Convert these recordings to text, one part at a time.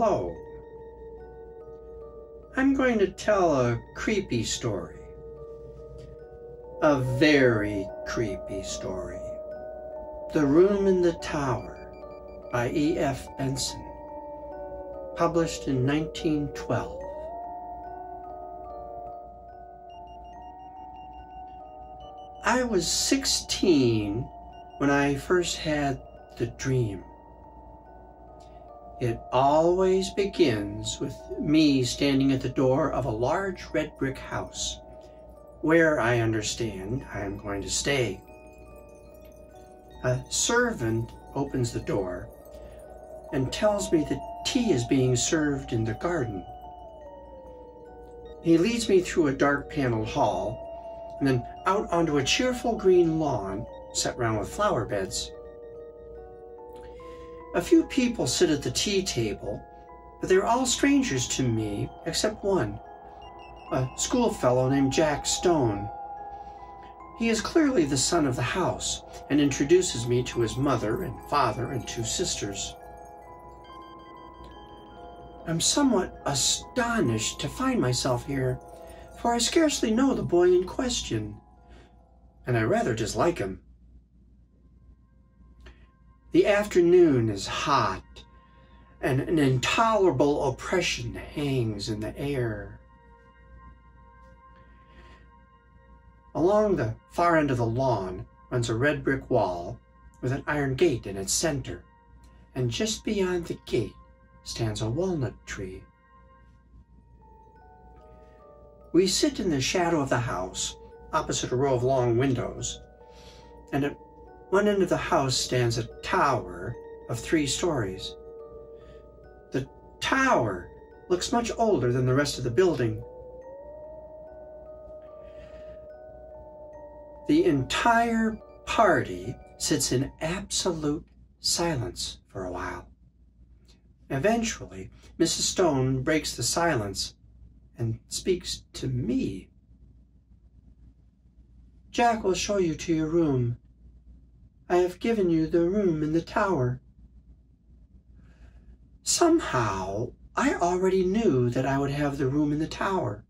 Hello. I'm going to tell a creepy story. A very creepy story. The Room in the Tower by E.F. Benson. Published in 1912. I was 16 when I first had the dream. It always begins with me standing at the door of a large red brick house, where I understand I am going to stay. A servant opens the door and tells me that tea is being served in the garden. He leads me through a dark paneled hall and then out onto a cheerful green lawn set round with flower beds. A few people sit at the tea table, but they're all strangers to me except one, a schoolfellow named Jack Stone. He is clearly the son of the house and introduces me to his mother and father and two sisters. I'm somewhat astonished to find myself here, for I scarcely know the boy in question, and I rather dislike him. The afternoon is hot, and an intolerable oppression hangs in the air. Along the far end of the lawn runs a red brick wall with an iron gate in its center, and just beyond the gate stands a walnut tree. We sit in the shadow of the house, opposite a row of long windows, and at one end of the house stands a tower of 3 stories. The tower looks much older than the rest of the building. The entire party sits in absolute silence for a while. Eventually, Mrs. Stone breaks the silence and speaks to me. "Jack will show you to your room. I have given you the room in the tower." Somehow, I already knew that I would have the room in the tower,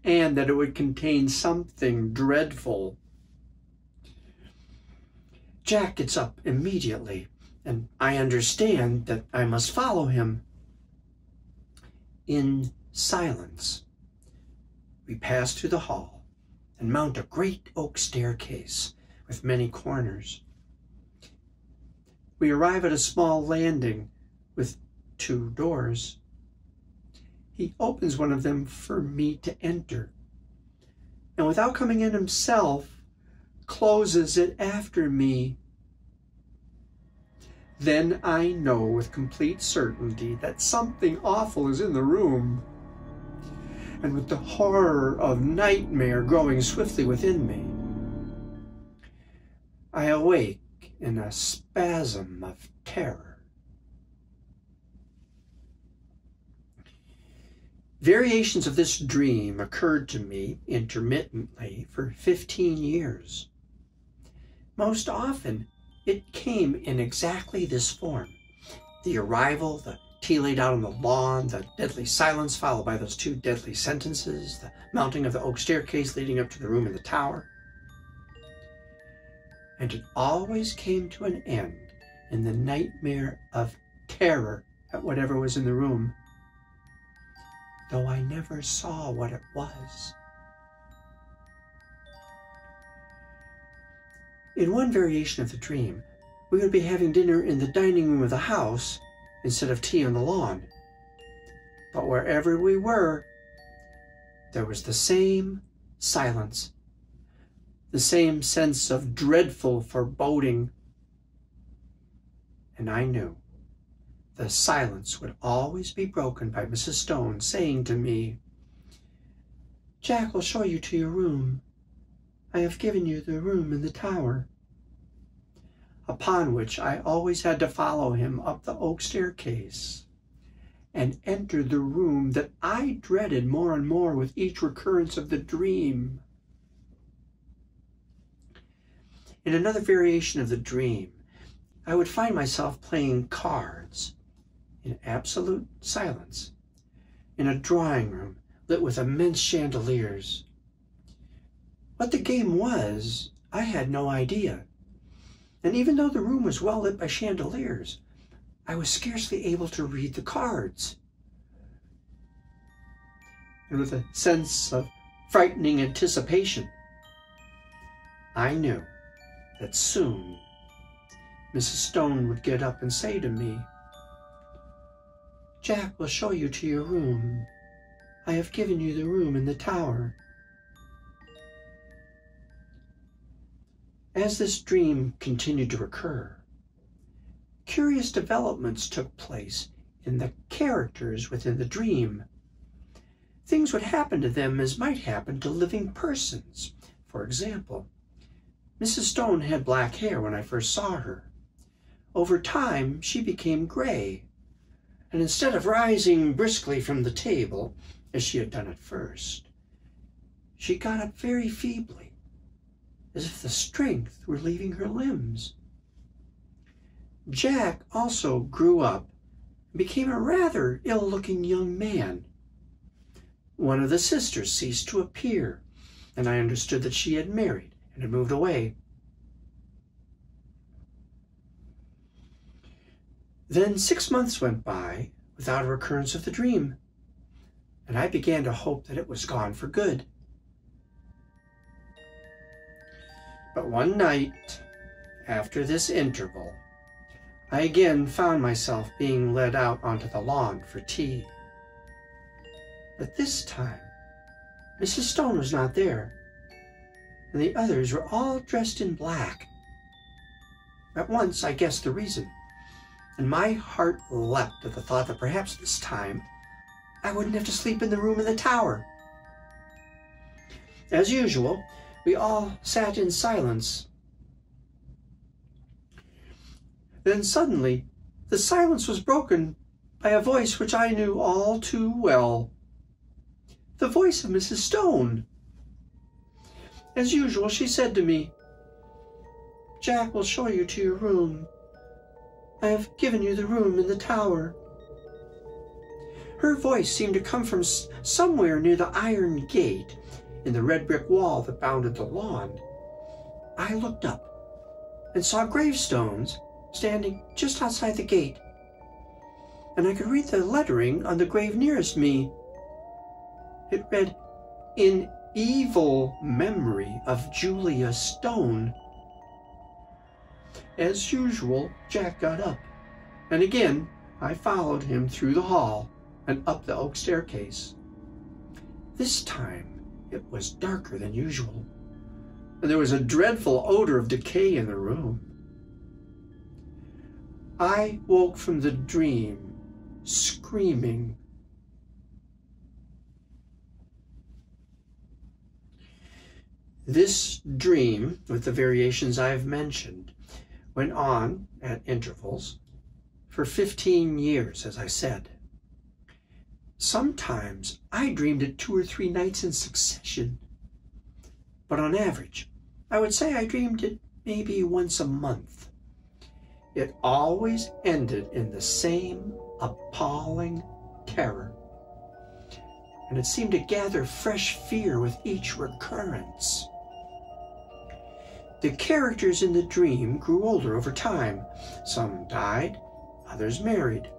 and that it would contain something dreadful. Jack gets up immediately, and I understand that I must follow him. In silence, we pass through the hall and mount a great oak staircase with many corners. We arrive at a small landing with 2 doors. He opens one of them for me to enter, and without coming in himself, closes it after me. Then I know with complete certainty that something awful is in the room, and with the horror of nightmare growing swiftly within me, I awake in a spasm of terror. Variations of this dream occurred to me intermittently for 15 years. Most often, it came in exactly this form: the arrival, the tea laid out on the lawn, the deadly silence followed by those 2 deadly sentences, the mounting of the oak staircase leading up to the room in the tower. And it always came to an end in the nightmare of terror at whatever was in the room, though I never saw what it was. In one variation of the dream, we would be having dinner in the dining room of the house instead of tea on the lawn. But wherever we were, there was the same silence, the same sense of dreadful foreboding. And I knew the silence would always be broken by Mrs. Stone saying to me, "Jack will show you to your room. I have given you the room in the tower." Upon which I always had to follow him up the oak staircase and enter the room that I dreaded more and more with each recurrence of the dream. In another variation of the dream, I would find myself playing cards in absolute silence, in a drawing room lit with immense chandeliers. What the game was, I had no idea, and even though the room was well lit by chandeliers, I was scarcely able to read the cards. And with a sense of frightening anticipation, I knew that soon Mrs. Stone would get up and say to me, "Jack will show you to your room. I have given you the room in the tower." As this dream continued to recur, curious developments took place in the characters within the dream. Things would happen to them as might happen to living persons. For example, Mrs. Stone had black hair when I first saw her. Over time, she became gray, and instead of rising briskly from the table, as she had done at first, she got up very feebly, as if the strength were leaving her limbs. Jack also grew up and became a rather ill-looking young man. One of the sisters ceased to appear, and I understood that she had married and had moved away. Then 6 months went by without a recurrence of the dream, and I began to hope that it was gone for good. But one night, after this interval, I again found myself being led out onto the lawn for tea. But this time, Mrs. Stone was not there, and the others were all dressed in black. At once I guessed the reason, and my heart leapt at the thought that perhaps this time I wouldn't have to sleep in the room in the tower. As usual, we all sat in silence. Then suddenly, the silence was broken by a voice which I knew all too well. The voice of Mrs. Stone. As usual, she said to me, "Jack will show you to your room. I have given you the room in the tower." Her voice seemed to come from somewhere near the iron gate in the red brick wall that bounded the lawn. I looked up and saw gravestones standing just outside the gate, and I could read the lettering on the grave nearest me. It read, "In evil memory of Julia Stone." As usual, Jack got up, and again I followed him through the hall and up the oak staircase. This time it was darker than usual, and there was a dreadful odor of decay in the room. I woke from the dream, screaming. This dream, with the variations I have mentioned, went on at intervals for 15 years, as I said. Sometimes I dreamed it 2 or 3 nights in succession, but on average, I would say I dreamed it maybe once a month. It always ended in the same appalling terror, and it seemed to gather fresh fear with each recurrence. The characters in the dream grew older over time. Some died, others married.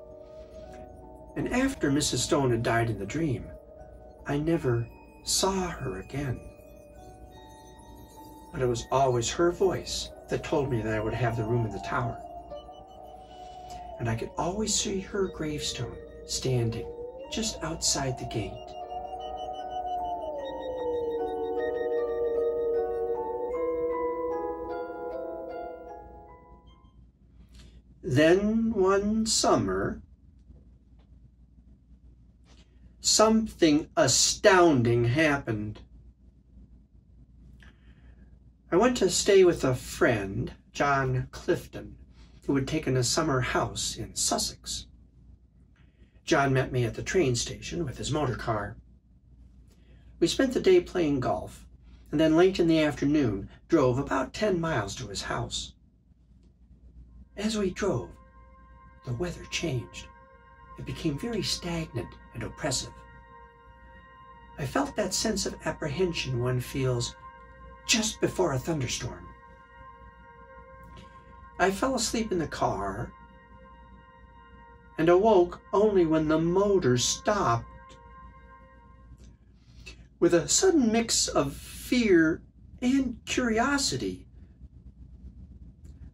And after Mrs. Stone had died in the dream, I never saw her again. But it was always her voice that told me that I would have the room in the tower. And I could always see her gravestone standing just outside the gate. Then one summer, something astounding happened. I went to stay with a friend, John Clifton, who had taken a summer house in Sussex. John met me at the train station with his motor car. We spent the day playing golf, and then late in the afternoon drove about 10 miles to his house. As we drove, the weather changed. it became very stagnant and oppressive. I felt that sense of apprehension one feels just before a thunderstorm. I fell asleep in the car and awoke only when the motor stopped. With a sudden mix of fear and curiosity,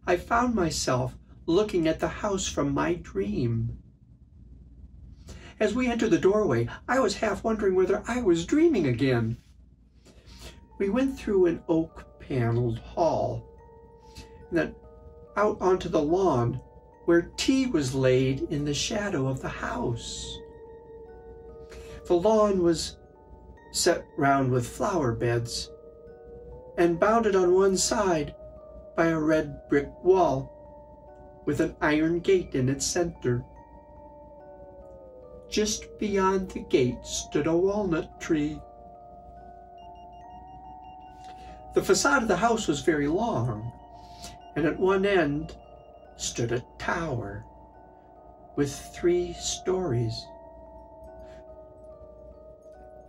I found myself looking at the house from my dream. As we entered the doorway, I was half wondering whether I was dreaming again. We went through an oak-paneled hall, and then out onto the lawn where tea was laid in the shadow of the house. The lawn was set round with flower beds and bounded on one side by a red brick wall with an iron gate in its center. Just beyond the gate stood a walnut tree. The facade of the house was very long, and at one end stood a tower with 3 stories.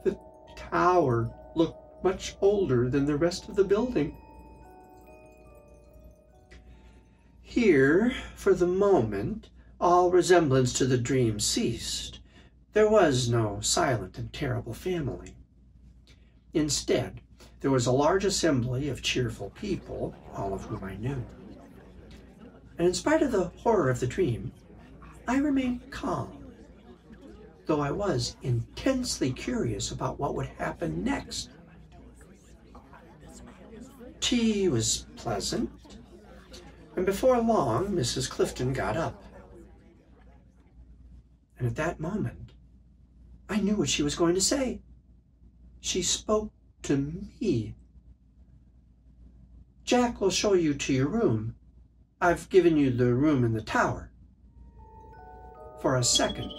The tower looked much older than the rest of the building. Here, for the moment, all resemblance to the dream ceased. There was no silent and terrible family. Instead, there was a large assembly of cheerful people, all of whom I knew. And in spite of the horror of the dream, I remained calm, though I was intensely curious about what would happen next. Tea was pleasant, and before long, Mrs. Clifton got up. And at that moment, I knew what she was going to say. She spoke to me. "Jack will show you to your room. I've given you the room in the tower." For a second,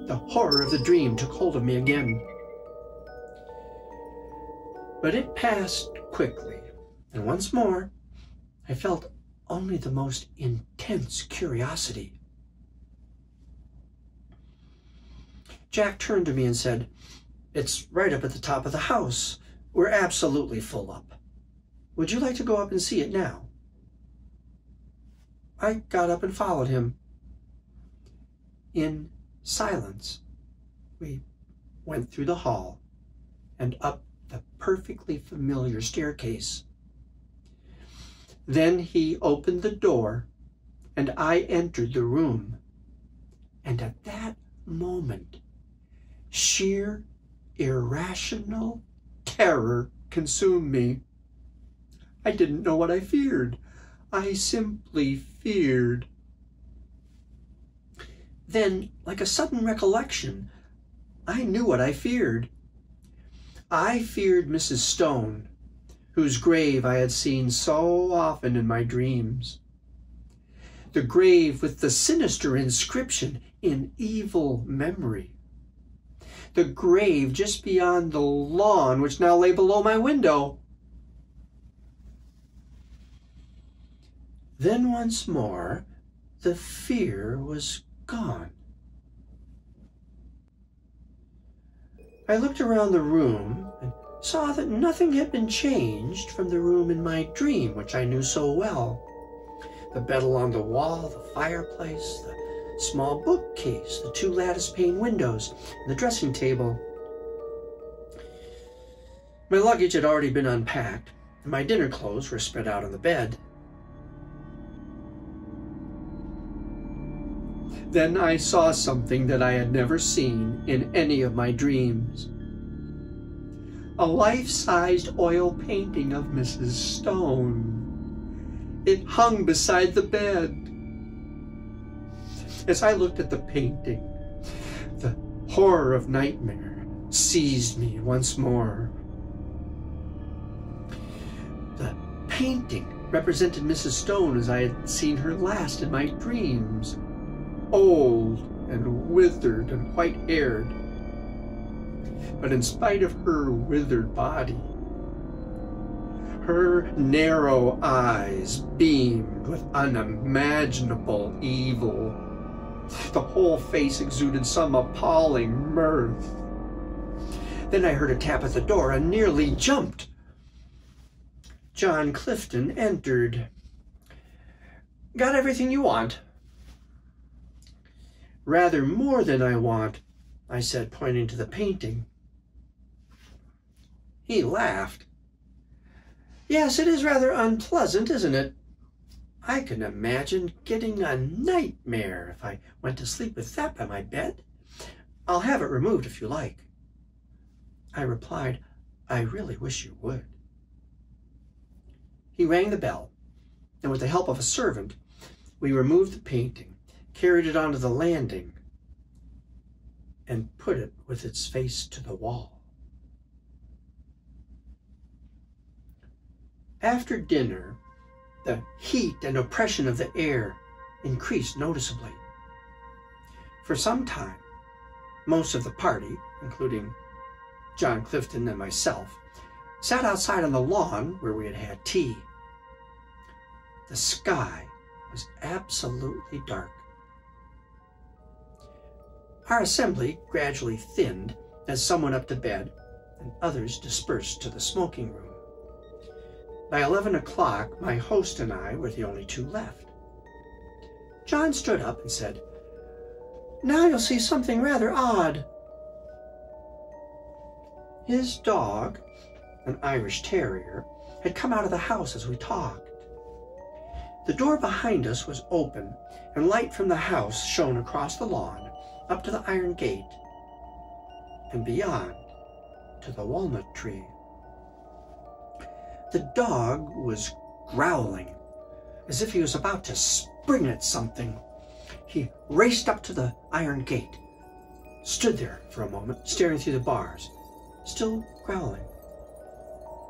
the horror of the dream took hold of me again. But it passed quickly, and once more, I felt only the most intense curiosity. Jack turned to me and said, "It's right up at the top of the house. We're absolutely full up. Would you like to go up and see it now?" I got up and followed him. In silence, we went through the hall and up the perfectly familiar staircase. Then he opened the door, and I entered the room. And at that moment, sheer, irrational terror consumed me. I didn't know what I feared. I simply feared. Then, like a sudden recollection, I knew what I feared. I feared Mrs. Stone, whose grave I had seen so often in my dreams. The grave with the sinister inscription, "In evil memory." The grave just beyond the lawn which now lay below my window. Then once more, the fear was gone. I looked around the room and saw that nothing had been changed from the room in my dream, which I knew so well. The bed along the wall, the fireplace, the small bookcase, the 2 lattice-pane windows, and the dressing table. My luggage had already been unpacked, and my dinner clothes were spread out on the bed. Then I saw something that I had never seen in any of my dreams. A life-sized oil painting of Mrs. Stone. It hung beside the bed. As I looked at the painting, the horror of nightmare seized me once more. The painting represented Mrs. Stone as I had seen her last in my dreams. Old and withered and white-haired. But in spite of her withered body, her narrow eyes beamed with unimaginable evil. The whole face exuded some appalling mirth. Then I heard a tap at the door and nearly jumped. John Clifton entered. "Got everything you want?" "Rather more than I want," I said, pointing to the painting. He laughed. "Yes, it is rather unpleasant, isn't it? I can imagine getting a nightmare if I went to sleep with that by my bed. I'll have it removed if you like." I replied, "I really wish you would." He rang the bell, and with the help of a servant, we removed the painting, carried it onto the landing, and put it with its face to the wall. After dinner, the heat and oppression of the air increased noticeably. For some time, most of the party, including John Clifton and myself, sat outside on the lawn where we had had tea. The sky was absolutely dark. Our assembly gradually thinned as some went up to bed and others dispersed to the smoking room. By 11 o'clock, my host and I were the only two left. John stood up and said, "Now you'll see something rather odd." His dog, an Irish terrier, had come out of the house as we talked. The door behind us was open, and light from the house shone across the lawn, up to the iron gate, and beyond to the walnut tree. The dog was growling, as if he was about to spring at something. He raced up to the iron gate, stood there for a moment, staring through the bars, still growling.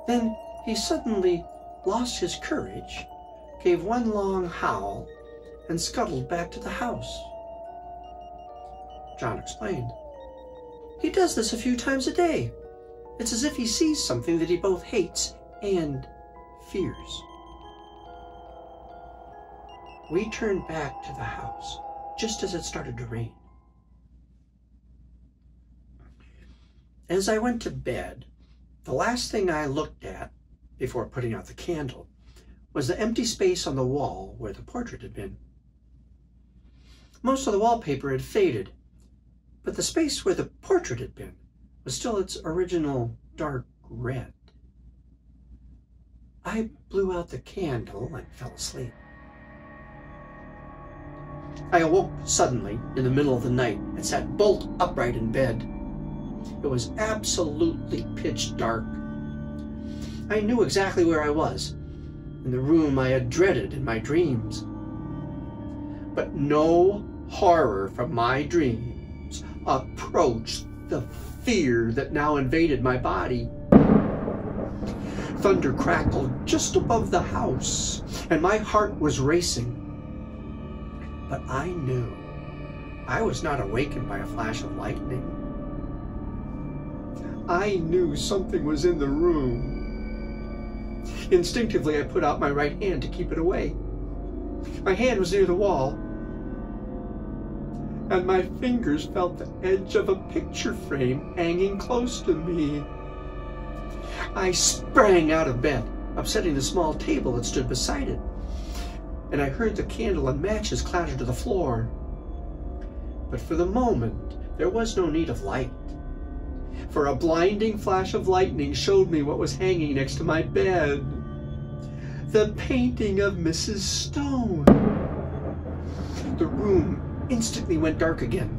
Then he suddenly lost his courage, gave one long howl, and scuttled back to the house. John explained, "He does this a few times a day. It's as if he sees something that he both hates and fears." We turned back to the house just as it started to rain. As I went to bed, the last thing I looked at before putting out the candle was the empty space on the wall where the portrait had been. Most of the wallpaper had faded, but the space where the portrait had been was still its original dark red. I blew out the candle and fell asleep. I awoke suddenly in the middle of the night and sat bolt upright in bed. It was absolutely pitch dark. I knew exactly where I was, in the room I had dreaded in my dreams. But no horror from my dreams approached the fear that now invaded my body. Thunder crackled just above the house, and my heart was racing. But I knew I was not awakened by a flash of lightning. I knew something was in the room. Instinctively, I put out my right hand to keep it away. My hand was near the wall, and my fingers felt the edge of a picture frame hanging close to me. I sprang out of bed, upsetting the small table that stood beside it, and I heard the candle and matches clatter to the floor. But for the moment, there was no need of light, for a blinding flash of lightning showed me what was hanging next to my bed. The painting of Mrs. Stone. The room instantly went dark again.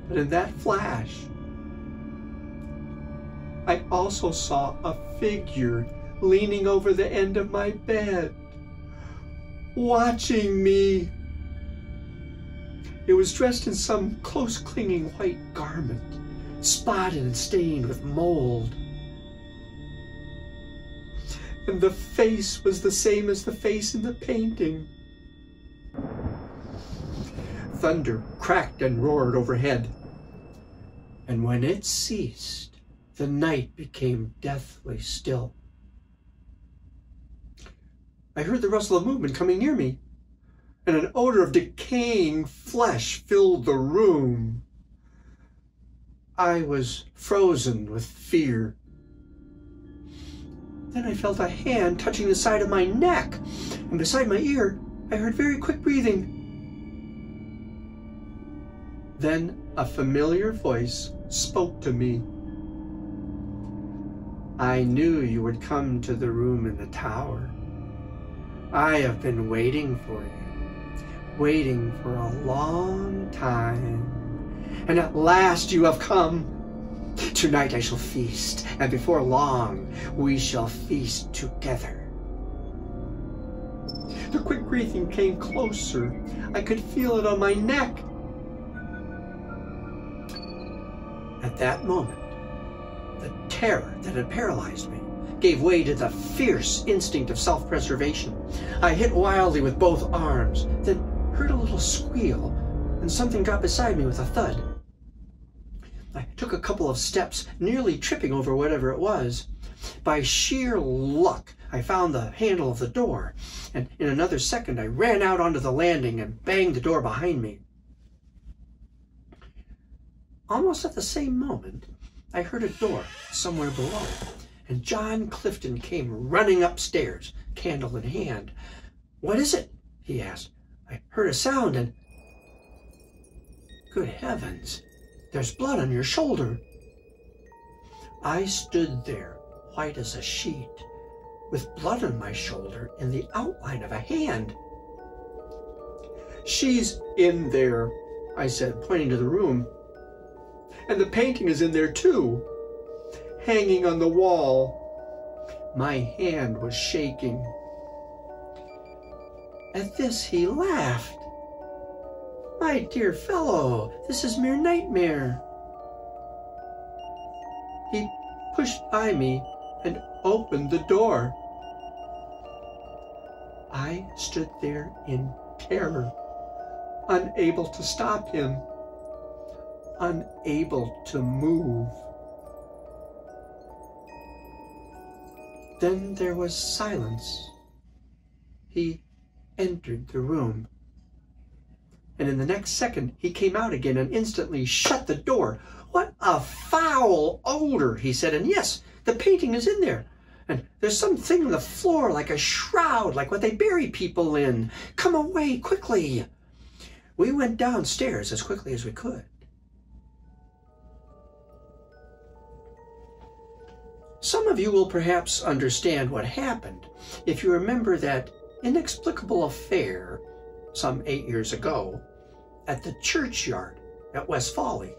But in that flash, I also saw a figure leaning over the end of my bed, watching me. It was dressed in some close-clinging white garment, spotted and stained with mold. And the face was the same as the face in the painting. Thunder cracked and roared overhead, and when it ceased, the night became deathly still. I heard the rustle of movement coming near me, and an odor of decaying flesh filled the room. I was frozen with fear. Then I felt a hand touching the side of my neck, and beside my ear, I heard very quick breathing. Then a familiar voice spoke to me. I knew you would come to the room in the tower. I have been waiting for you, waiting for a long time. And at last you have come. Tonight I shall feast, and before long we shall feast together. The quick breathing came closer. I could feel it on my neck. At that moment, the terror that had paralyzed me gave way to the fierce instinct of self-preservation. I hit wildly with both arms, then heard a little squeal, and something got beside me with a thud. I took a couple of steps, nearly tripping over whatever it was. By sheer luck, I found the handle of the door, and in another second I ran out onto the landing and banged the door behind me. Almost at the same moment, I heard a door somewhere below, and John Clifton came running upstairs, candle in hand. "What is it?" he asked. "I heard a sound and—" "Good heavens, there's blood on your shoulder." I stood there, white as a sheet, with blood on my shoulder and the outline of a hand. "She's in there," I said, pointing to the room. "And the painting is in there too, hanging on the wall." My hand was shaking. At this he laughed. "My dear fellow, this is mere nightmare." He pushed by me and opened the door. I stood there in terror, unable to stop him, unable to move. Then there was silence. He entered the room, and in the next second he came out again and instantly shut the door. "What a foul odor," he said, "and yes, the painting is in there. And there's something on the floor like a shroud, like what they bury people in. Come away quickly." We went downstairs as quickly as we could. Some of you will perhaps understand what happened if you remember that inexplicable affair some 8 years ago at the churchyard at West Folly.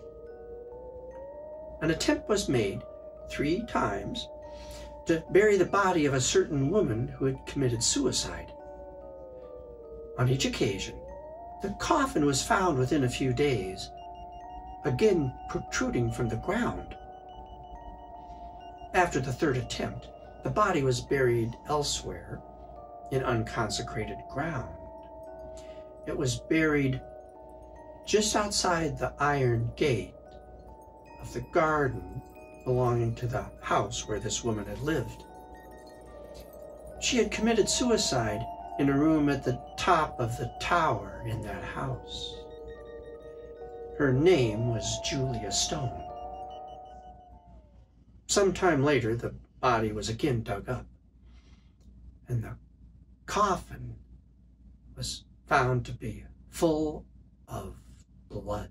An attempt was made 3 times to bury the body of a certain woman who had committed suicide. On each occasion, the coffin was found within a few days, again protruding from the ground. After the 3rd attempt, the body was buried elsewhere in unconsecrated ground. It was buried just outside the iron gate of the garden belonging to the house where this woman had lived. She had committed suicide in a room at the top of the tower in that house. Her name was Julia Stone. Sometime later, the body was again dug up, and the coffin was found to be full of blood.